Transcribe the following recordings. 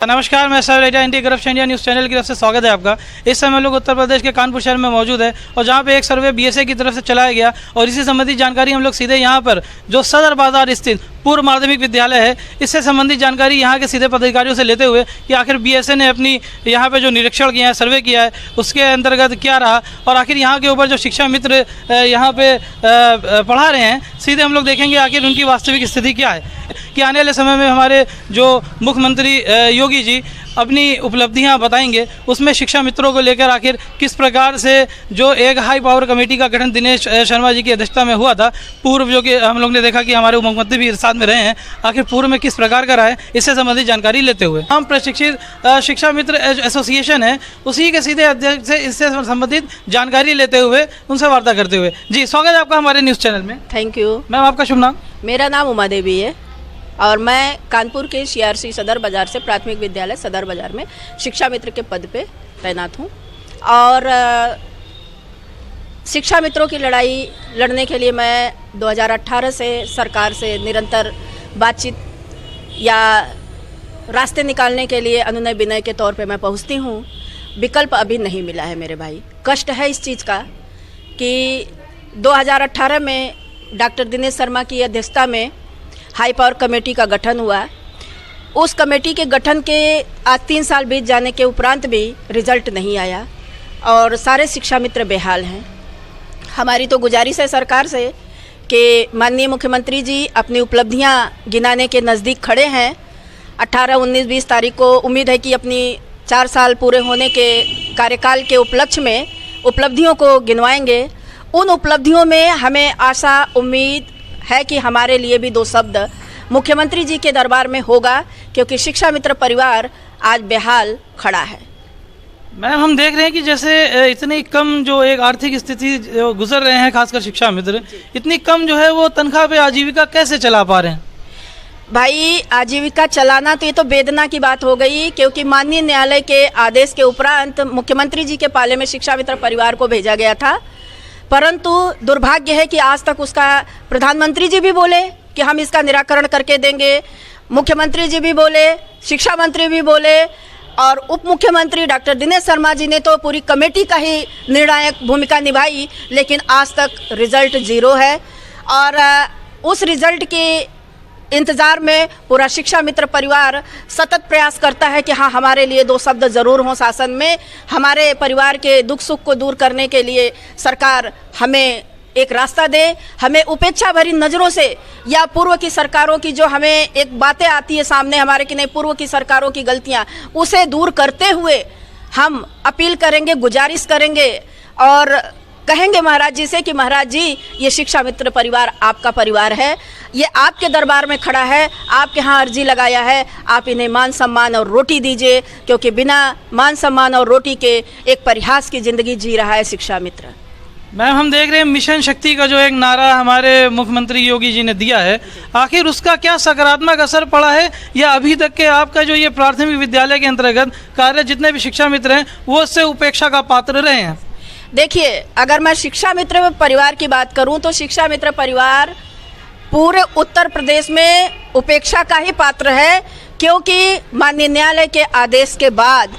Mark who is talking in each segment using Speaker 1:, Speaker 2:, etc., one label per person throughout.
Speaker 1: नमस्कार, मैं सब India corruption India news channel की तरफ से स्वागत है आपका। इस समय लोग उत्तर प्रदेश के कानपुर शहर में मौजूद है और जहां पे एक सर्वे बीएसए की तरफ से चलाया गया और इसी संबंधी जानकारी हम लोग सीधे यहां पर जो सदर बाजार स्थित पूर्व माध्यमिक विद्यालय है इससे संबंधित जानकारी यहां के सीधे पदाधिकारियों से लेते हुए कि आखिर बीएसए ने अपनी यहां पे जो निरीक्षण किया है, सर्वे किया है, उसके अंतर्गत क्या रहा और आखिर यहां के ऊपर जो शिक्षा मित्र यहां पे पढ़ा रहे हैं, सीधे हम लोग देखेंगे आखिर उनकी वास्तविक स्थिति क्या है कि आने वाले समय में हमारे जो मुख्यमंत्री योगी जी अपनी उपलब्धियां बताएंगे, उसमें शिक्षा मित्रों को लेकर आखिर किस प्रकार से जो एक हाई पावर कमेटी का गठन दिनेश शर्मा जी की अध्यक्षता में हुआ था पूर्व, जो कि हम लोग ने देखा कि हमारे मुख्यमंत्री भी साथ में रहे हैं, आखिर पूर्व में किस प्रकार का रहा है, इससे संबंधित जानकारी लेते हुए हम प्रशिक्षित शिक्षा मित्र एसोसिएशन है उसी के सीधे अध्यक्ष से इससे संबंधित जानकारी लेते हुए उनसे वार्ता करते हुए। जी, स्वागत है आपका हमारे न्यूज़ चैनल में।
Speaker 2: थैंक यू
Speaker 1: मैम, आपका शुभ नाम?
Speaker 2: मेरा नाम उमा देवी है और मैं कानपुर के सीआरसी सदर बाज़ार से प्राथमिक विद्यालय सदर बाज़ार में शिक्षा मित्र के पद पे तैनात हूँ और शिक्षा मित्रों की लड़ाई लड़ने के लिए मैं 2018 से सरकार से निरंतर बातचीत या रास्ते निकालने के लिए अनुनय विनय के तौर पे मैं पहुँचती हूँ। विकल्प अभी नहीं मिला है मेरे भाई। कष्ट है इस चीज़ का कि 2018 में डॉक्टर दिनेश शर्मा की अध्यक्षता में हाई पावर कमेटी का गठन हुआ। उस कमेटी के गठन के आज 3 साल बीत जाने के उपरांत भी रिजल्ट नहीं आया और सारे शिक्षा मित्र बेहाल हैं। हमारी तो गुजारिश है सरकार से कि माननीय मुख्यमंत्री जी अपनी उपलब्धियां गिनाने के नज़दीक खड़े हैं। 18, 19, 20 तारीख को उम्मीद है कि अपनी 4 साल पूरे होने के कार्यकाल के उपलक्ष्य में उपलब्धियों को गिनवाएंगे। उन उपलब्धियों में हमें आशा उम्मीद है कि हमारे लिए भी 2 शब्द मुख्यमंत्री जी के दरबार में होगा, क्योंकि शिक्षा मित्र परिवार आज बेहाल खड़ा है।
Speaker 1: मैम, हम देख रहे हैं कि जैसे इतनी कम जो एक आर्थिक स्थिति जो गुजर रहे हैं, खासकर शिक्षा मित्र, इतनी कम जो है वो तनख्वाह पे आजीविका कैसे चला पा रहे हैं?
Speaker 2: भाई, आजीविका चलाना तो ये तो वेदना की बात हो गई, क्योंकि माननीय न्यायालय के आदेश के उपरांत मुख्यमंत्री जी के पाले में शिक्षा मित्र परिवार को भेजा गया था, परंतु दुर्भाग्य है कि आज तक उसका प्रधानमंत्री जी भी बोले कि हम इसका निराकरण करके देंगे, मुख्यमंत्री जी भी बोले, शिक्षा मंत्री भी बोले और उप मुख्यमंत्री डॉक्टर दिनेश शर्मा जी ने तो पूरी कमेटी का ही निर्णायक भूमिका निभाई, लेकिन आज तक रिजल्ट 0 है। और उस रिजल्ट के इंतज़ार में पूरा शिक्षा मित्र परिवार सतत प्रयास करता है कि हाँ, हमारे लिए 2 शब्द ज़रूर हों शासन में। हमारे परिवार के दुख सुख को दूर करने के लिए सरकार हमें एक रास्ता दे, हमें उपेक्षा भरी नज़रों से या पूर्व की सरकारों की जो हमें एक बातें आती है सामने हमारे कि नहीं, पूर्व की सरकारों की गलतियां, उसे दूर करते हुए हम अपील करेंगे, गुजारिश करेंगे और कहेंगे महाराज जी से कि महाराज जी, ये शिक्षा मित्र परिवार आपका परिवार है, ये आपके दरबार में खड़ा है, आपके यहाँ अर्जी लगाया है, आप इन्हें मान सम्मान और रोटी दीजिए, क्योंकि बिना मान सम्मान और रोटी के एक परिहास की ज़िंदगी जी रहा है शिक्षा मित्र।
Speaker 1: मैम, हम देख रहे हैं मिशन शक्ति का जो एक नारा हमारे मुख्यमंत्री योगी जी ने दिया है, आखिर उसका क्या सकारात्मक असर पड़ा है या अभी तक के आपका जो ये प्राथमिक विद्यालय के अंतर्गत कार्य जितने भी शिक्षा मित्र हैं वो उससे उपेक्षा का पात्र रहे हैं?
Speaker 2: देखिए, अगर मैं शिक्षा मित्र परिवार की बात करूं तो शिक्षा मित्र परिवार पूरे उत्तर प्रदेश में उपेक्षा का ही पात्र है, क्योंकि माननीय न्यायालय के आदेश के बाद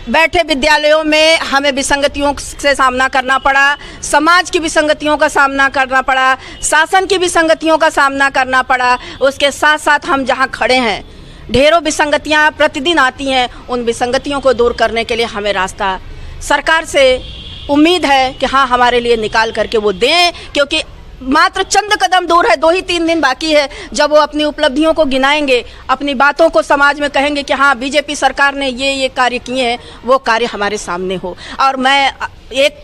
Speaker 2: बैठे विद्यालयों में हमें विसंगतियों से सामना करना पड़ा, समाज की विसंगतियों का सामना करना पड़ा, शासन की विसंगतियों का सामना करना पड़ा। उसके साथ साथ हम जहां खड़े हैं ढेरों विसंगतियां प्रतिदिन आती हैं, उन विसंगतियों को दूर करने के लिए हमें रास्ता सरकार से उम्मीद है कि हाँ, हमारे लिए निकाल करके वो दें, क्योंकि मात्र चंद कदम दूर है, 2 ही 3 दिन बाकी है जब वो अपनी उपलब्धियों को गिनाएंगे, अपनी बातों को समाज में कहेंगे कि हाँ, बीजेपी सरकार ने ये कार्य किए हैं, वो कार्य हमारे सामने हो। और मैं एक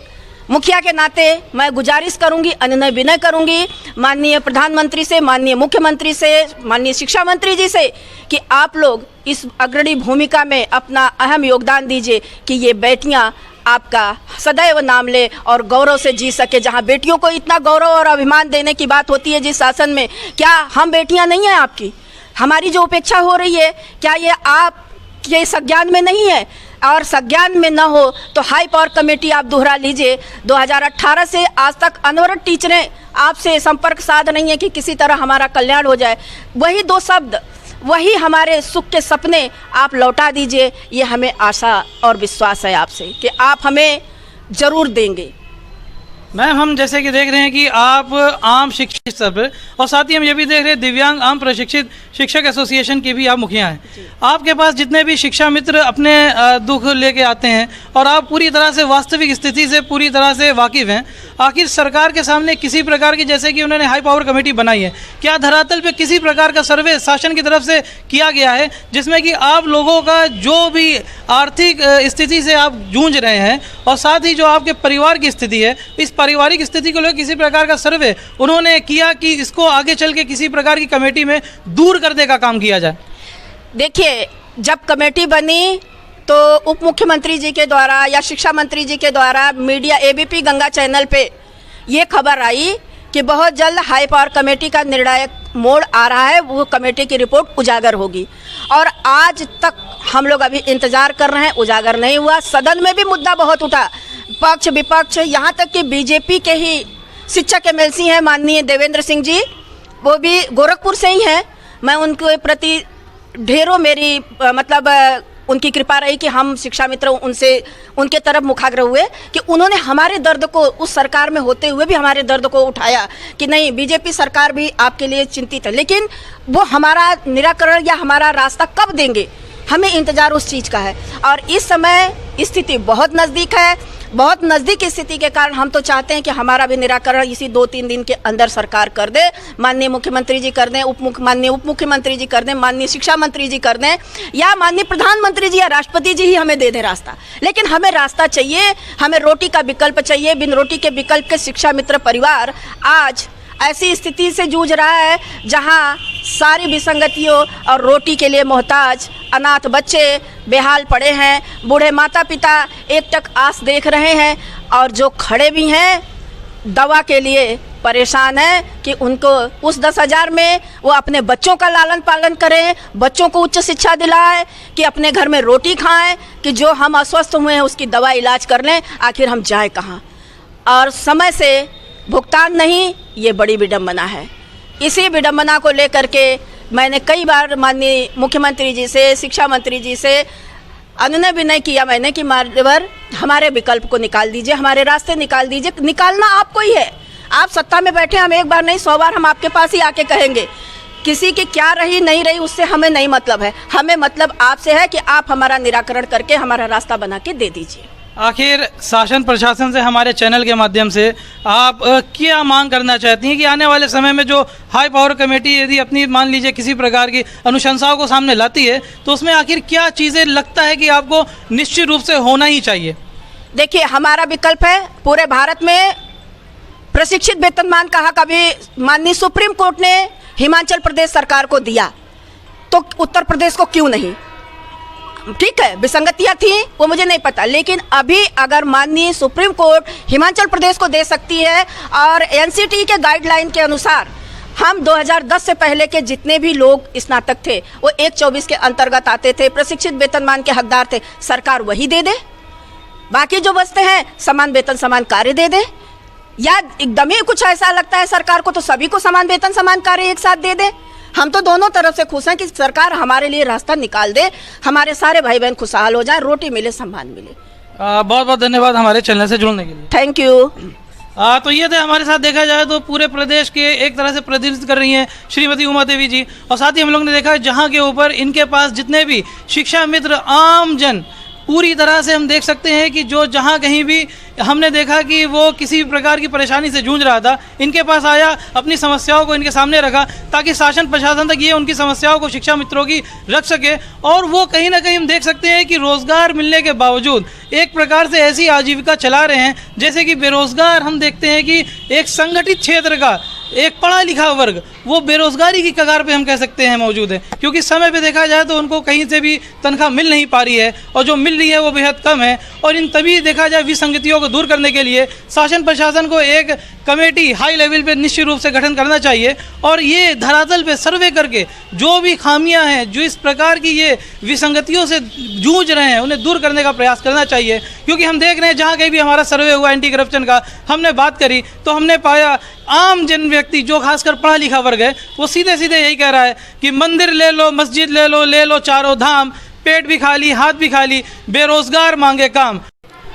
Speaker 2: मुखिया के नाते मैं गुजारिश करूंगी, अनुनय विनय करूंगी माननीय प्रधानमंत्री से, माननीय मुख्यमंत्री से, माननीय शिक्षा मंत्री जी से कि आप लोग इस अग्रणी भूमिका में अपना अहम योगदान दीजिए कि ये बेटियां आपका सदैव नाम ले और गौरव से जी सके। जहां बेटियों को इतना गौरव और अभिमान देने की बात होती है जिस शासन में, क्या हम बेटियां नहीं हैं आपकी? हमारी जो उपेक्षा हो रही है, क्या ये आप के संज्ञान में नहीं है? और संज्ञान में न हो तो हाई पावर कमेटी आप दोहरा लीजिए। 2018 से आज तक अनवरत टीचरें आपसे संपर्क साध नहीं है कि किसी तरह हमारा कल्याण हो जाए। वही 2 शब्द वही हमारे सुख के सपने आप लौटा दीजिए। ये हमें आशा और विश्वास है आपसे कि आप हमें ज़रूर देंगे।
Speaker 1: मैम, हम जैसे कि देख रहे हैं कि आप आम शिक्षित स्तर पर, और साथ ही हम ये भी देख रहे हैं दिव्यांग आम प्रशिक्षित शिक्षक एसोसिएशन की भी आप मुखिया हैं। आपके पास जितने भी शिक्षा मित्र अपने दुख लेके आते हैं और आप पूरी तरह से वास्तविक स्थिति से पूरी तरह से वाकिफ़ हैं, आखिर सरकार के सामने किसी प्रकार की, जैसे कि उन्होंने हाई पावर कमेटी बनाई है, क्या धरातल पे किसी प्रकार का सर्वे शासन की तरफ से किया गया है जिसमें कि आप लोगों का जो भी आर्थिक स्थिति से आप जूझ रहे हैं और साथ ही जो आपके परिवार की स्थिति है, इस पारिवारिक स्थिति को लेकर किसी प्रकार का सर्वे उन्होंने किया कि इसको आगे चल के किसी प्रकार की कमेटी में दूर करने का काम किया जाए?
Speaker 2: देखिए, जब कमेटी बनी तो उप मुख्यमंत्री जी के द्वारा या शिक्षा मंत्री जी के द्वारा मीडिया एबीपी गंगा चैनल पे ये खबर आई कि बहुत जल्द हाई पावर कमेटी का निर्णायक मोड़ आ रहा है, वो कमेटी की रिपोर्ट उजागर होगी। और आज तक हम लोग अभी इंतज़ार कर रहे हैं, उजागर नहीं हुआ। सदन में भी मुद्दा बहुत उठा, पक्ष विपक्ष, यहाँ तक कि बीजेपी के ही शिक्षक एमएलसी हैं माननीय देवेंद्र सिंह जी, वो भी गोरखपुर से ही हैं। मैं उनके प्रति ढेरों मेरी उनकी कृपा रही कि हम शिक्षा मित्र उनके तरफ मुखाग्र हुए कि उन्होंने हमारे दर्द को, उस सरकार में होते हुए भी हमारे दर्द को उठाया कि नहीं, बीजेपी सरकार भी आपके लिए चिंतित है, लेकिन वो हमारा निराकरण या हमारा रास्ता कब देंगे, हमें इंतज़ार उस चीज़ का है। और इस समय स्थिति बहुत नज़दीक है, बहुत नज़दीक स्थिति के कारण हम तो चाहते हैं कि हमारा भी निराकरण इसी 2-3 दिन के अंदर सरकार कर दे, माननीय मुख्यमंत्री जी कर दें, माननीय उप मुख्यमंत्री जी कर दें, माननीय शिक्षा मंत्री जी कर दें, या माननीय प्रधानमंत्री जी या राष्ट्रपति जी ही हमें दे दें रास्ता। लेकिन हमें रास्ता चाहिए, हमें रोटी का विकल्प चाहिए। बिन रोटी के विकल्प के शिक्षा मित्र परिवार आज ऐसी स्थिति से जूझ रहा है जहां सारी विसंगतियों और रोटी के लिए मोहताज अनाथ बच्चे बेहाल पड़े हैं, बूढ़े माता पिता एकटक आस देख रहे हैं, और जो खड़े भी हैं दवा के लिए परेशान हैं कि उनको उस 10,000 में वो अपने बच्चों का लालन पालन करें, बच्चों को उच्च शिक्षा दिलाएं, कि अपने घर में रोटी खाएं, कि जो हम अस्वस्थ हुए हैं उसकी दवा इलाज कर लें। आखिर हम जाए कहाँ? और समय से भुगतान नहीं, ये बड़ी विडंबना है। इसी विडंबना को लेकर के मैंने कई बार माननीय मुख्यमंत्री जी से, शिक्षा मंत्री जी से अनुनय विनय किया मैंने कि मान्यवर हमारे विकल्प को निकाल दीजिए, हमारे रास्ते निकाल दीजिए। निकालना आपको ही है, आप सत्ता में बैठे, हम एक बार नहीं 100 बार हम आपके पास ही आके कहेंगे। किसी की क्या रही नहीं रही उससे हमें नहीं मतलब है, हमें मतलब आपसे है कि आप हमारा निराकरण करके हमारा रास्ता बना के दे दीजिए।
Speaker 1: आखिर शासन प्रशासन से हमारे चैनल के माध्यम से आप क्या मांग करना चाहती हैं कि आने वाले समय में जो हाई पावर कमेटी यदि अपनी मान लीजिए किसी प्रकार की अनुशंसाओं को सामने लाती है तो उसमें आखिर क्या चीज़ें लगता है कि आपको निश्चित रूप से होना ही चाहिए?
Speaker 2: देखिए, हमारा विकल्प है, पूरे भारत में प्रशिक्षित वेतनमान का हक अभी माननीय सुप्रीम कोर्ट ने हिमाचल प्रदेश सरकार को दिया, तो उत्तर प्रदेश को क्यों नहीं? ठीक है, विसंगतियां थी वो मुझे नहीं पता, लेकिन अभी अगर माननीय सुप्रीम कोर्ट हिमाचल प्रदेश को दे सकती है और एनसीटी के गाइडलाइन के अनुसार हम 2010 से पहले के जितने भी लोग स्नातक थे वो 1/24 के अंतर्गत आते थे, प्रशिक्षित वेतनमान के हकदार थे, सरकार वही दे दे। बाकी जो बचते हैं समान वेतन समान कार्य दे दे, या एकदम ही कुछ ऐसा लगता है सरकार को तो सभी को समान वेतन समान कार्य एक साथ दे दे। हम तो दोनों तरफ से खुश हैं कि सरकार हमारे लिए रास्ता निकाल दे, हमारे सारे भाई बहन खुशहाल हो जाए, रोटी मिले, सम्मान मिले।
Speaker 1: बहुत बहुत धन्यवाद हमारे चैनल से जुड़ने के लिए।
Speaker 2: Thank you.
Speaker 1: तो ये थे हमारे साथ, देखा जाए तो पूरे प्रदेश के एक तरह से प्रतिनिधित्व कर रही हैं श्रीमती उमा देवी जी, और साथ ही हम लोग ने देखा जहाँ के ऊपर इनके पास जितने भी शिक्षा मित्र आम जन पूरी तरह से हम देख सकते हैं कि जो जहाँ कहीं भी हमने देखा कि वो किसी प्रकार की परेशानी से जूझ रहा था, इनके पास आया, अपनी समस्याओं को इनके सामने रखा ताकि शासन प्रशासन तक ये उनकी समस्याओं को शिक्षा मित्रों की रख सके। और वो कहीं ना कहीं हम देख सकते हैं कि रोज़गार मिलने के बावजूद एक प्रकार से ऐसी आजीविका चला रहे हैं जैसे कि बेरोज़गार हम देखते हैं कि एक संगठित क्षेत्र का एक पढ़ा लिखा वर्ग वो बेरोज़गारी की कगार पे हम कह सकते हैं मौजूद है, क्योंकि समय पे देखा जाए तो उनको कहीं से भी तनख्वाह मिल नहीं पा रही है और जो मिल रही है वो बेहद कम है। और इन तभी देखा जाए विसंगतियों को दूर करने के लिए शासन प्रशासन को एक कमेटी हाई लेवल पे निश्चित रूप से गठन करना चाहिए और ये धरातल पे सर्वे करके जो भी खामियां हैं, जो इस प्रकार की ये विसंगतियों से जूझ रहे हैं, उन्हें दूर करने का प्रयास करना चाहिए। क्योंकि हम देख रहे हैं जहाँ कहीं भी हमारा सर्वे हुआ एंटी करप्शन का, हमने बात करी तो हमने पाया आम जन व्यक्ति जो खासकर पढ़ा लिखा वर्ग वर्ग है वो सीधे सीधे यही कह रहा है कि मंदिर ले लो, मस्जिद ले लो चारों धाम, पेट भी खाली हाथ भी खाली, बेरोजगार मांगे काम।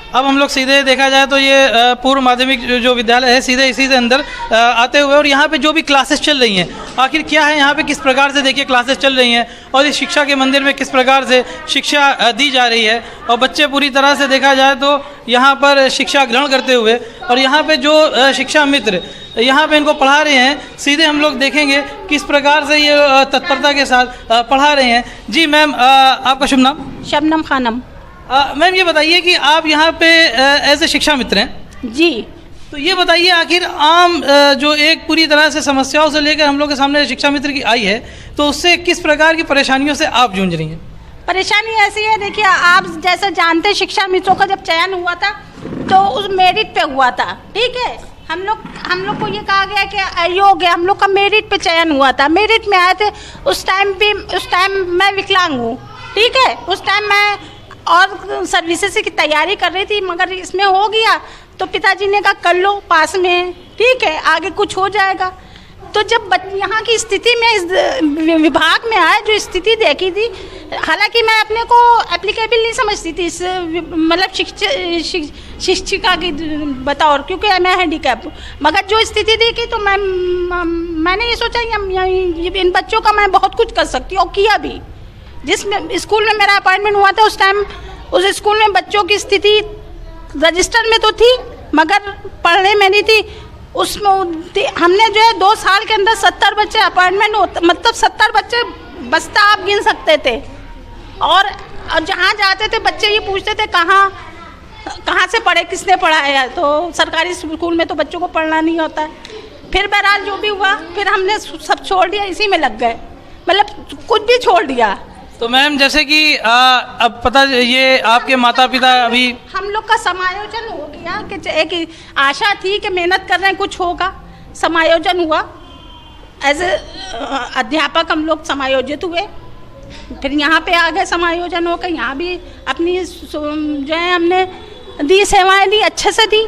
Speaker 1: अब हम लोग सीधे देखा जाए तो ये पूर्व माध्यमिक जो विद्यालय है सीधे इसी से अंदर आते हुए, और यहाँ पे जो भी क्लासेस चल रही हैं आखिर क्या है यहाँ पे, किस प्रकार से देखिए क्लासेस चल रही हैं और इस शिक्षा के मंदिर में किस प्रकार से शिक्षा दी जा रही है, और बच्चे पूरी तरह से देखा जाए तो यहाँ पर शिक्षा ग्रहण करते हुए, और यहाँ पे जो शिक्षा मित्र यहाँ पे इनको पढ़ा रहे हैं, सीधे हम लोग देखेंगे किस प्रकार से ये तत्परता के साथ पढ़ा रहे हैं। जी मैम, आपका शुभ नाम?
Speaker 3: शबनम खानम।
Speaker 1: मैम ये बताइए कि आप यहाँ पे एज ए शिक्षा मित्र हैं
Speaker 3: जी,
Speaker 1: तो ये बताइए आखिर आम जो एक पूरी तरह से समस्याओं से लेकर हम लोग के सामने शिक्षा मित्र की आई है, तो उससे किस प्रकार की परेशानियों से आप जूझ रही हैं?
Speaker 3: परेशानी ऐसी है, देखिए आप जैसे जानते शिक्षा मित्रों का जब चयन हुआ था तो उस मेरिट पे हुआ था, ठीक है। हम लोग को ये कहा गया कि अयोग्य, हम लोग का मेरिट पे चयन हुआ था, मेरिट में आए थे। उस टाइम मैं विकलांग हूँ, ठीक है। उस टाइम मैं और सर्विसेज की तैयारी कर रही थी, मगर इसमें हो गया तो पिताजी ने कहा कर लो, पास में है, ठीक है, आगे कुछ हो जाएगा। तो जब यहाँ की स्थिति में इस विभाग में आए, जो स्थिति देखी थी, हालांकि मैं अपने को एप्लीकेबल नहीं समझती थी इस मतलब शिक्षिका की बतौर, क्योंकि मैं हैंडीकैप हूँ, मगर जो स्थिति देखी तो मैंने ये सोचा इन बच्चों का मैं बहुत कुछ कर सकती हूँ, और किया भी। जिस स्कूल में मेरा अपॉइंटमेंट हुआ था उस टाइम उस स्कूल में बच्चों की स्थिति रजिस्टर में तो थी मगर पढ़ने में नहीं थी। उसमें हमने जो है 2 साल के अंदर 70 बच्चे अपॉइंटमेंट मतलब 70 बच्चे बस्ता आप गिन सकते थे, और जहाँ जाते थे बच्चे ये पूछते थे कहाँ से पढ़े, किसने पढ़ाया है। तो सरकारी स्कूल में तो बच्चों को पढ़ना नहीं होता है। फिर बहरहाल जो भी हुआ, फिर हमने सब छोड़ दिया, इसी में लग गए, मतलब कुछ भी छोड़ दिया।
Speaker 1: तो मैम जैसे कि अब पता ये आपके माता पिता अभी
Speaker 3: हम लोग का समायोजन हो गया कि एक आशा थी कि मेहनत कर रहे हैं कुछ होगा, समायोजन हुआ। एज ए अध्यापक हम लोग समायोजित हुए, फिर यहाँ पे आ गए, समायोजन होकर यहाँ भी अपनी जो है हमने दी, सेवाएं दी, अच्छे से दी।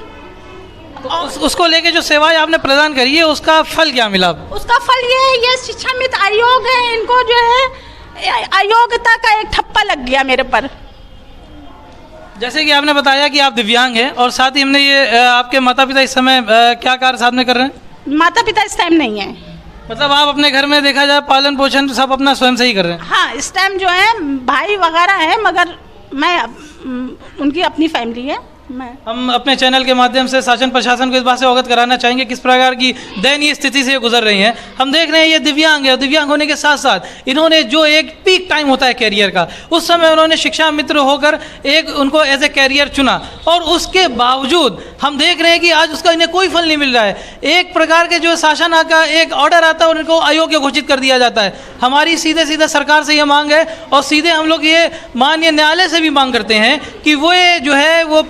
Speaker 1: उसको लेके जो सेवाएं आपने प्रदान करी है उसका फल क्या मिला?
Speaker 3: उसका फल ये है, ये शिक्षा मित्र आयोग है, इनको जो है अयोग्यता का एक ठप्पा लग गया मेरे पर।
Speaker 1: जैसे कि आपने बताया कि आप दिव्यांग हैं, और साथ ही हमने ये आपके माता पिता इस समय क्या कार्य साधने कर रहे हैं?
Speaker 3: माता पिता इस टाइम नहीं है,
Speaker 1: मतलब आप अपने घर में देखा जाए पालन पोषण सब अपना स्वयं से ही कर रहे हैं?
Speaker 3: हाँ, इस टाइम जो है भाई वगैरह है, मगर मैं उनकी अपनी फैमिली है।
Speaker 1: हम अपने चैनल के माध्यम से शासन प्रशासन को इस बात से अवगत कराना चाहेंगे किस प्रकार की दयनीय स्थिति से गुजर रही हैं। हम देख रहे हैं ये दिव्यांग है, और दिव्यांग होने के साथ साथ इन्होंने जो एक पीक टाइम होता है कैरियर का, उस समय उन्होंने शिक्षा मित्र होकर एक उनको एज ए कैरियर चुना, और उसके बावजूद हम देख रहे हैं कि आज उसका इन्हें कोई फल नहीं मिल रहा है। एक प्रकार के जो शासन का एक ऑर्डर आता है उनको अयोग्य घोषित कर दिया जाता है। हमारी सीधे सीधे सरकार से ये मांग है, और सीधे हम लोग ये माननीय न्यायालय से भी मांग करते हैं कि वो जो है वो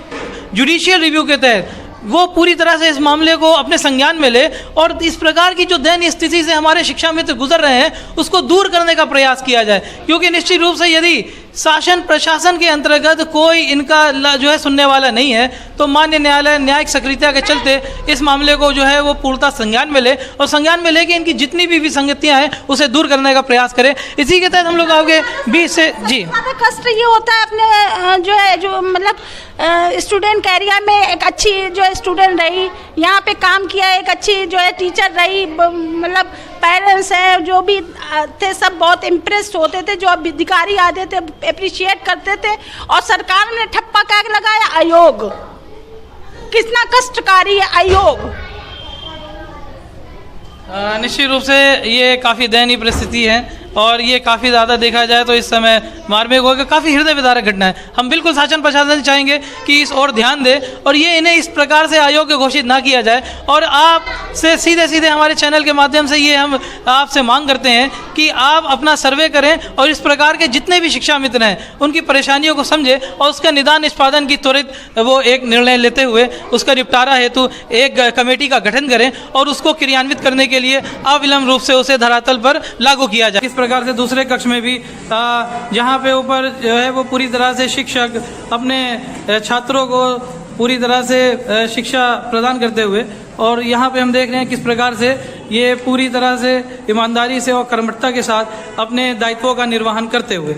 Speaker 1: जुडिशियल रिव्यू के तहत वो पूरी तरह से इस मामले को अपने संज्ञान में ले, और इस प्रकार की जो दयनीय स्थिति से हमारे शिक्षा मित्र गुजर रहे हैं उसको दूर करने का प्रयास किया जाए। क्योंकि निश्चित रूप से यदि शासन प्रशासन के अंतर्गत कोई इनका जो है सुनने वाला नहीं है, तो माननीय न्यायालय न्यायिक सक्रियता के चलते इस मामले को जो है वो पूर्णतः संज्ञान में ले, और संज्ञान में लेके इनकी जितनी भी विसंगतियां हैं उसे दूर करने का प्रयास करें। इसी के तहत हम लोग आगे बीच से जी
Speaker 3: कष्ट ये होता है अपने जो है जो मतलब स्टूडेंट कैरियर में एक अच्छी जो है स्टूडेंट रही, यहाँ पे काम किया, एक अच्छी जो है टीचर रही, मतलब पेरेंट्स हैं जो भी थे सब बहुत इम्प्रेस होते थे, जो अधिकारी आते थे अप्रिशिएट करते थे, और सरकार ने ठप्पा क्या लगाया, आयोग। कितना कष्टकारी है आयोग।
Speaker 1: निश्चित रूप से ये काफ़ी दयनीय परिस्थिति है, और ये काफ़ी ज़्यादा देखा जाए तो इस समय मार्मिक होकर काफ़ी हृदय विदारक घटना है। हम बिल्कुल शासन प्रशासन से चाहेंगे कि इस ओर ध्यान दे, और ये इन्हें इस प्रकार से अयोग्य घोषित ना किया जाए। और आपसे सीधे सीधे हमारे चैनल के माध्यम से ये हम आपसे मांग करते हैं कि आप अपना सर्वे करें, और इस प्रकार के जितने भी शिक्षा मित्र हैं उनकी परेशानियों को समझें, और उसका निदान निष्पादन की त्वरित वो एक निर्णय लेते हुए उसका निपटारा हेतु एक कमेटी का गठन करें, और उसको क्रियान्वित करने के लिए अविलंब रूप से उसे धरातल पर लागू किया जाए। इस प्रकार से दूसरे कक्ष में भी जहाँ पे ऊपर जो है वो पूरी तरह से शिक्षक अपने छात्रों को पूरी तरह से शिक्षा प्रदान करते हुए, और यहाँ पे हम देख रहे हैं किस प्रकार से ये पूरी तरह से ईमानदारी से और कर्मठता के साथ अपने दायित्वों का निर्वहन करते हुए